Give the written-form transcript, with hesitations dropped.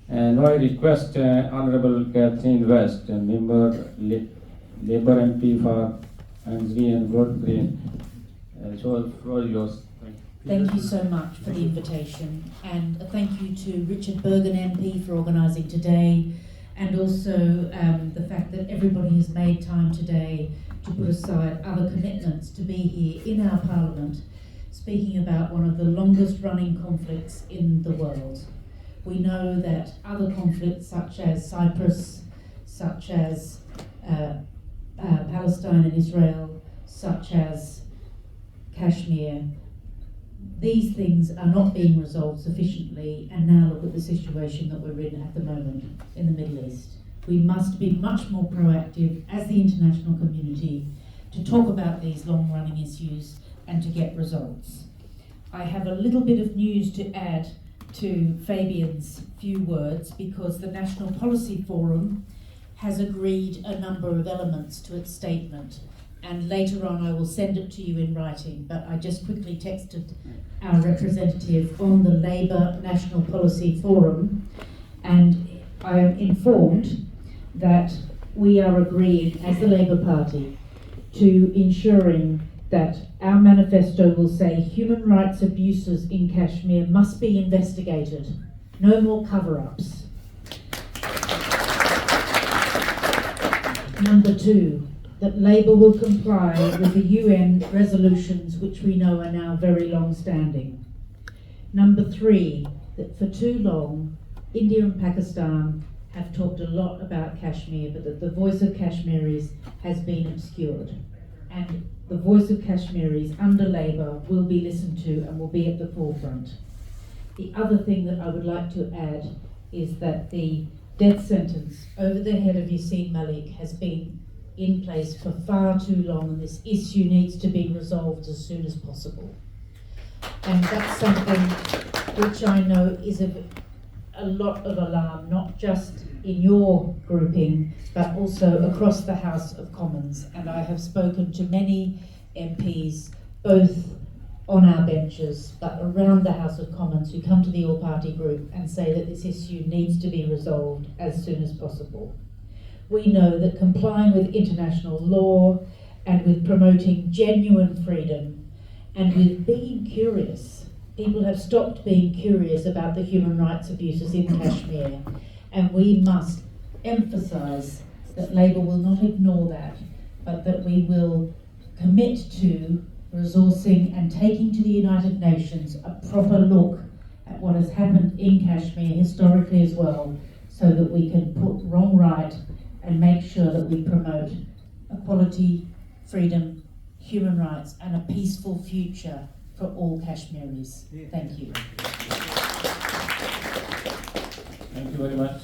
Now I request Honorable Catherine West, a member Labour MP for Hornsey and Wood Green. So the floor is yours. Thank you so much for the invitation, and a thank you to Richard Bergen MP for organising today, and also the fact that everybody has made time today to put aside other commitments to be here in our Parliament, speaking about one of the longest running conflicts in the world. We know that other conflicts such as Cyprus, such as Palestine and Israel, such as Kashmir, these things are not being resolved sufficiently, and now look at the situation that we're in at the moment in the Middle East. We must be much more proactive as the international community to talk about these long-running issues and to get results. I have a little bit of news to add to Fabian's few words, because the National Policy Forum has agreed a number of elements to its statement, and later on I will send it to you in writing, but I just quickly texted our representative on the Labour National Policy Forum, and I am informed that we are agreeing as the Labour Party to ensuring that our manifesto will say human rights abuses in Kashmir must be investigated. No more cover-ups. Number 2, that Labour will comply with the UN resolutions which we know are now very long-standing. Number 3, that for too long, India and Pakistan have talked a lot about Kashmir, but that the voice of Kashmiris has been obscured. And the voice of Kashmiris under Labour will be listened to and will be at the forefront. The other thing that I would like to add is that the death sentence over the head of Yasin Malik has been in place for far too long, and this issue needs to be resolved as soon as possible. And that's something which I know is of a lot of alarm, not just in your grouping, but also across the House of Commons. And I have spoken to many MPs, both on our benches, but around the House of Commons, who come to the all-party group and say that this issue needs to be resolved as soon as possible. We know that complying with international law and with promoting genuine freedom and with being curious, people have stopped being curious about the human rights abuses in Kashmir, and we must emphasise that Labour will not ignore that, but that we will commit to resourcing and taking to the United Nations a proper look at what has happened in Kashmir historically as well, so that we can put wrong right and make sure that we promote equality, freedom, human rights and a peaceful future for all Kashmiris. Thank you. Thank you very much.